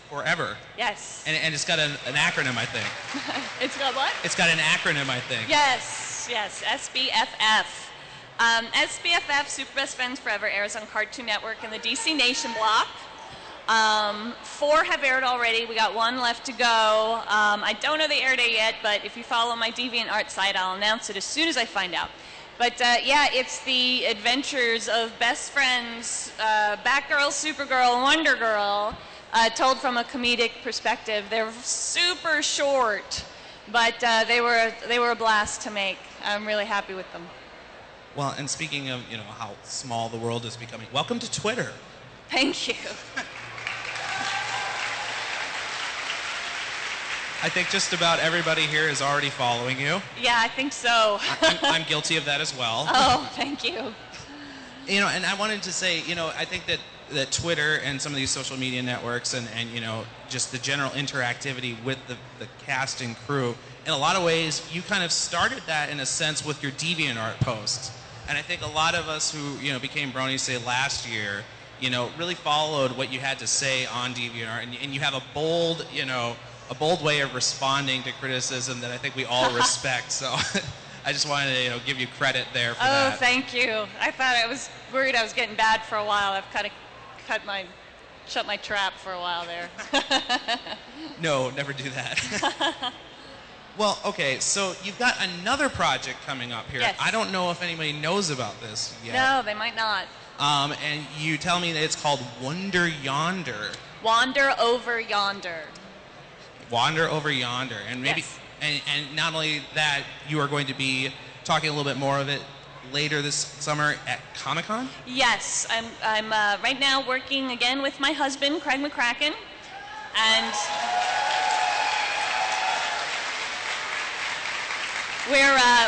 forever. Yes. And it's got an acronym, I think. It's got what? It's got an acronym, I think. Yes, SBFF. SBFF, Super Best Friends Forever, airs on Cartoon Network in the DC Nation block. 4 have aired already. We got 1 left to go. I don't know the air date yet, but if you follow my DeviantArt site, I'll announce it as soon as I find out. But yeah, it's the adventures of best friends, Batgirl, Supergirl, Wonder Girl, told from a comedic perspective. They're super short, but they were a blast to make. I'm really happy with them. Well, and speaking of, you know, how small the world is becoming, welcome to Twitter. Thank you. I think just about everybody here is already following you. Yeah, I think so. I'm guilty of that as well. Oh, thank you. You know, and I wanted to say, you know, I think that Twitter and some of these social media networks and you know, just the general interactivity with the cast and crew, in a lot of ways, you kind of started that in a sense with your DeviantArt posts. And I think a lot of us who, you know, became Brony, say, last year, you know, really followed what you had to say on DeviantArt, and you have a bold, you know, a bold way of responding to criticism that I think we all respect. So I just wanted to, you know, give you credit there for that. Oh, thank you. I was worried I was getting bad for a while. I've kind of shut my trap for a while there. No, never do that. Well, okay, so you've got another project coming up here. Yes. I don't know if anybody knows about this yet. No, they might not. And you tell me that it's called Wander Yonder. Wander Over Yonder. Wander Over Yonder. And maybe, yes. and not only that, you are going to be talking a little bit more of it later this summer at Comic-Con? Yes, I'm right now working again with my husband, Craig McCracken, and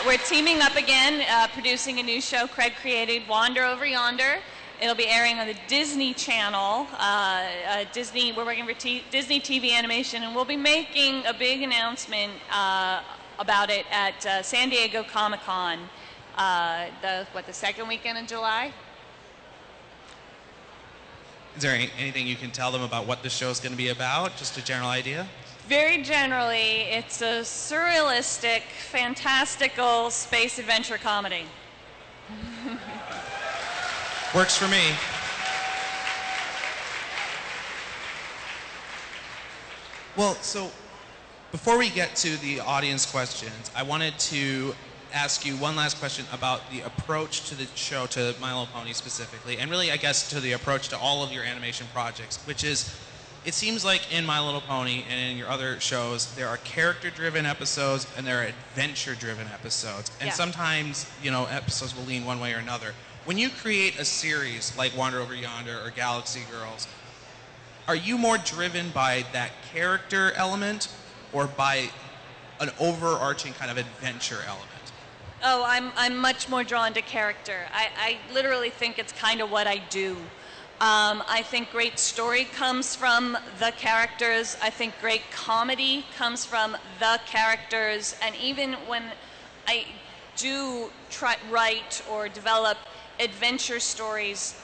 we're teaming up again, producing a new show Craig created, Wander Over Yonder. It'll be airing on the Disney Channel. We're working for Disney TV Animation, and we'll be making a big announcement about it at San Diego Comic-Con, the second weekend in July. Is there anything you can tell them about what the show's going to be about? Just a general idea? Very generally, it's a surrealistic, fantastical space adventure comedy. Works for me. Well, so before we get to the audience questions, I wanted to ask you one last question about the approach to the show, to My Little Pony specifically, and really, I guess, to the approach to all of your animation projects, which is, it seems like in My Little Pony and in your other shows, there are character-driven episodes and there are adventure-driven episodes. And sometimes, you know, episodes will lean one way or another. When you create a series like Wander Over Yonder or Galaxy Girls, are you more driven by that character element or by an overarching kind of adventure element? Oh, I'm much more drawn to character. I literally think it's kind of what I do. I think great story comes from the characters. I think great comedy comes from the characters. And even when I do write or develop adventure stories,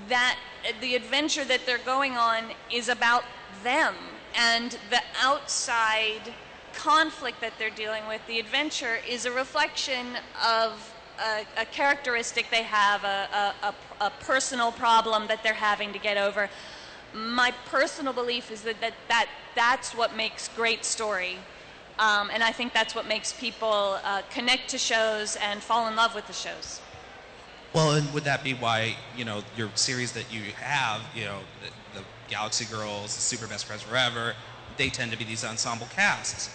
that the adventure that they're going on is about them. And the outside conflict that they're dealing with, the adventure, is a reflection of a characteristic they have, a personal problem that they're having to get over. My personal belief is that's what makes great story. And I think that's what makes people connect to shows and fall in love with the shows. Well, and would that be why, you know, your series that you have, you know, the Galaxy Girls, the Super Best Friends Forever, they tend to be these ensemble casts?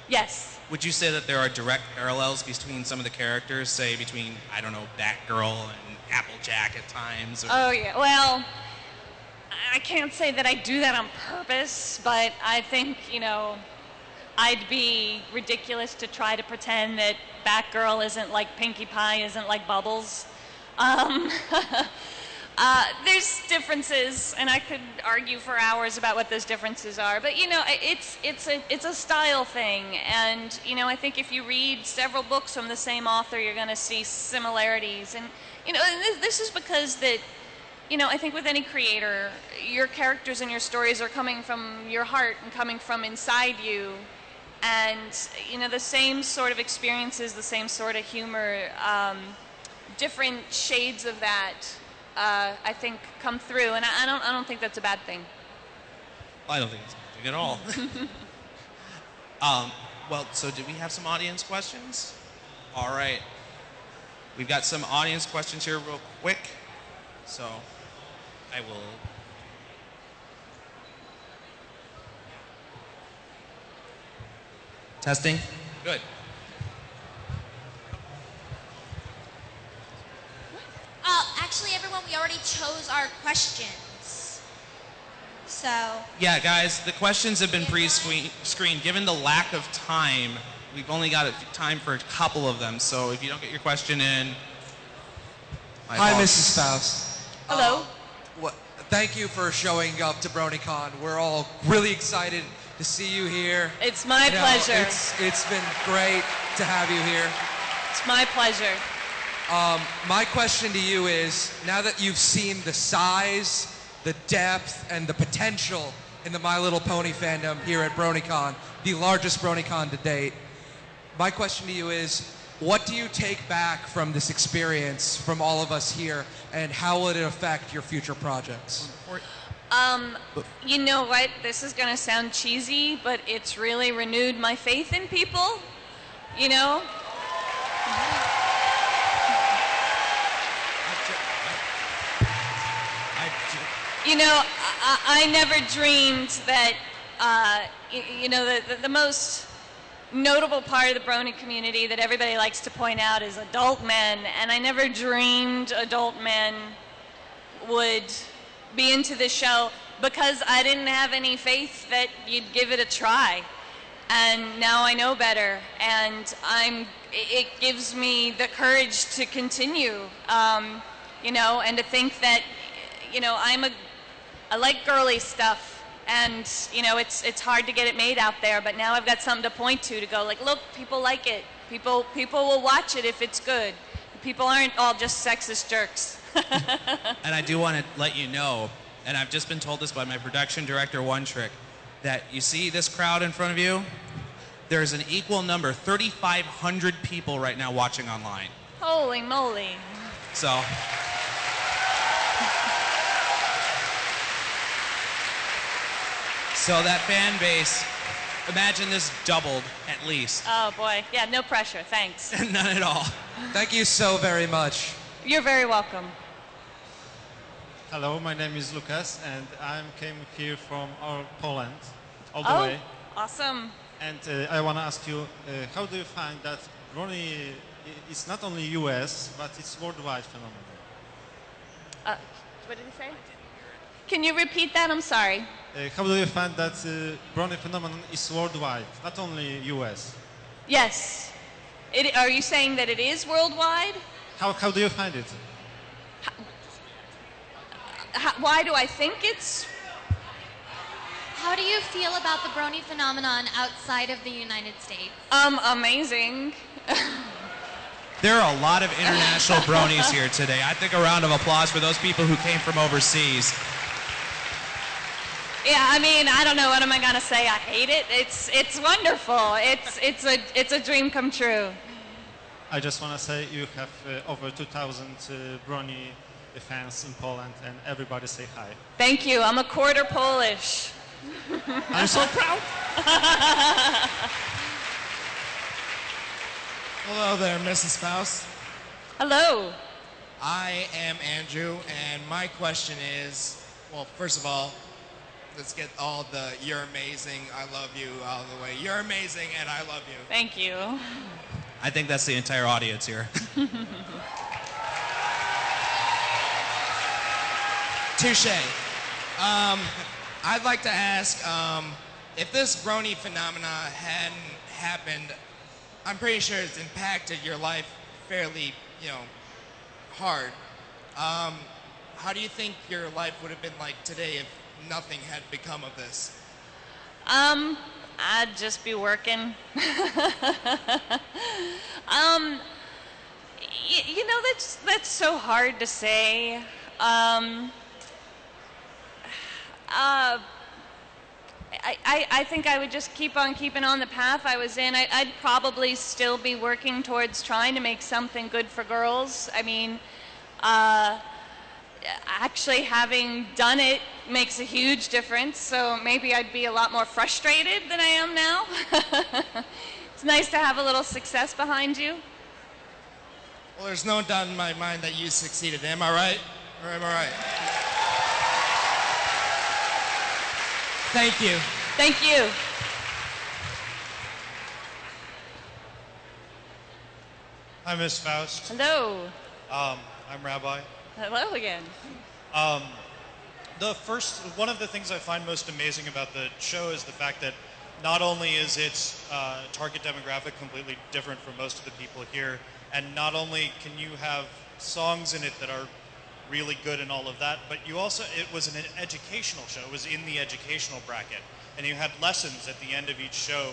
Yes. Would you say that there are direct parallels between some of the characters, say between, I don't know, Batgirl and Applejack at times? Or... Oh, yeah. Well, I can't say that I do that on purpose, but I think, you know, I'd be ridiculous to try to pretend that Batgirl isn't like Pinkie Pie, isn't like Bubbles. There's differences, and I could argue for hours about what those differences are. But you know, it's a style thing, and you know, I think if you read several books from the same author, you're going to see similarities. And you know, and this is because that you know, I think with any creator, your characters and your stories are coming from your heart and coming from inside you. And, you know, the same sort of experiences, the same sort of humor, different shades of that, I think, come through. And I don't think that's a bad thing. I don't think it's a bad thing at all. Well, so do we have some audience questions? All right. We've got some audience questions here real quick. So I will... Testing? Good. Actually, everyone, we already chose our questions. So... Yeah, guys, the questions have been pre-screened. Given the lack of time, we've only got time for a couple of them. So if you don't get your question in... Hi, Mrs. Faust. Hello. Thank you for showing up to BronyCon. We're all really excited to see you here. It's my pleasure. It's been great to have you here. It's my pleasure. My question to you is, now that you've seen the size, the depth, and the potential in the My Little Pony fandom here at BronyCon, the largest BronyCon to date, my question to you is, what do you take back from this experience from all of us here, and how will it affect your future projects? You know what? This is gonna sound cheesy, but it's really renewed my faith in people. You know? You know, I never dreamed that, you know, the most notable part of the Brony community that everybody likes to point out is adult men, and I never dreamed adult men would be into this show because I didn't have any faith that you'd give it a try. And now I know better, and it gives me the courage to continue, you know, and to think that, you know, I like girly stuff, and, you know, it's hard to get it made out there, but now I've got something to point to go like, look, people like it. People will watch it if it's good. People aren't all just sexist jerks. And I do want to let you know, and I've just been told this by my production director, One Trick, that you see this crowd in front of you, there's an equal number, 3,500 people right now watching online. Holy moly. So... So that fan base, imagine this doubled at least. Oh boy, yeah, no pressure, thanks. None at all. Thank you so very much. You're very welcome. Hello, my name is Lucas, and I came here from Poland, all the Oh, way. awesome. And I want to ask you, how do you find that Brony is not only US, but it's worldwide phenomenon? What did he say? Can you repeat that? I'm sorry. How do you find that Brony phenomenon is worldwide, not only US? Yes. Are you saying that it is worldwide? How do you find it? Why do I think it's... How do you feel about the Brony phenomenon outside of the United States? Amazing. There are a lot of international bronies here today. I think a round of applause for those people who came from overseas. Yeah, I mean, I don't know, what am I gonna say? I hate it. It's wonderful. It's a dream come true. I just want to say you have over 2,000 Brony fans in Poland, and everybody say hi. Thank you. I'm a quarter Polish. I'm so proud. Hello there, Mrs. Faust. Hello. I am Andrew, and my question is, well, first of all, let's get all the "you're amazing, I love you" out of the way. You're amazing, and I love you. Thank you. I think that's the entire audience here. Touche. I'd like to ask, if this Brony phenomena hadn't happened, I'm pretty sure it's impacted your life fairly, you know, hard. How do you think your life would have been like today if nothing had become of this? I'd just be working. You know, that's so hard to say. I think I would just keep on keeping on the path I was in. I'd probably still be working towards trying to make something good for girls. I mean, actually having done it makes a huge difference, so maybe I'd be a lot more frustrated than I am now. It's nice to have a little success behind you. Well, there's no doubt in my mind that you succeeded. Am I right? Or am I right? Thank you. Thank you. Hi, Miss Faust. Hello. I'm Rabbi. Hello again. One of the things I find most amazing about the show is the fact that not only is its target demographic completely different from most of the people here, and not only can you have songs in it that are really good and all of that, but it was an educational show. It was in the educational bracket. And you had lessons at the end of each show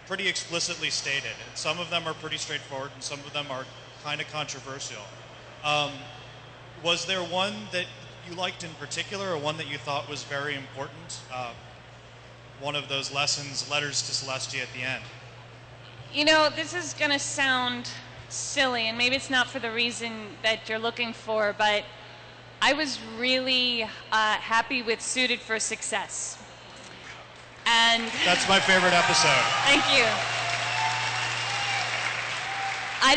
pretty explicitly stated. And some of them are pretty straightforward and some of them are kind of controversial. Was there one that you liked in particular, or one that you thought was very important? One of those lessons, Letters to Celestia at the end. You know, this is going to sound silly, and maybe it's not for the reason that you're looking for, but I was really happy with Suited for Success. And that's my favorite episode. Thank you. I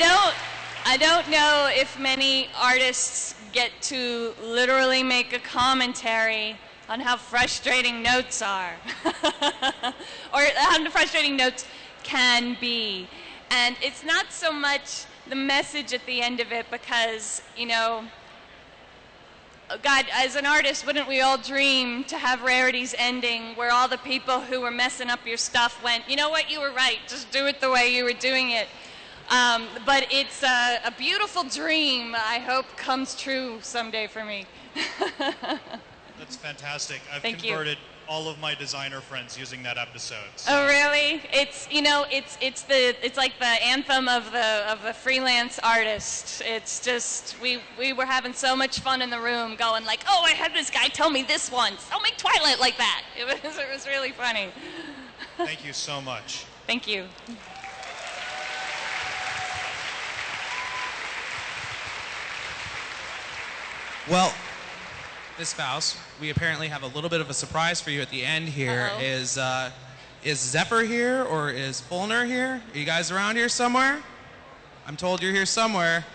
don't know if many artists get to literally make a commentary on how frustrating notes are, or how frustrating notes can be. And it's not so much the message at the end of it, because, you know, God, as an artist, wouldn't we all dream to have Rarity's ending where all the people who were messing up your stuff went, you know what, you were right, just do it the way you were doing it. But it's a beautiful dream, I hope comes true someday for me. That's fantastic. I've Thank converted all of my designer friends using that episode. So. Oh, really? It's, you know, it's like the anthem of the freelance artist. It's just, we were having so much fun in the room going like, oh, I had this guy tell me this once. I'll make Twilight like that. It was really funny. Thank you so much. Thank you. Well, Miss Faust, we apparently have a little bit of a surprise for you at the end here. Uh-oh. Is Zephyr here, or is Fulner here? Are you guys around here somewhere? I'm told you're here somewhere.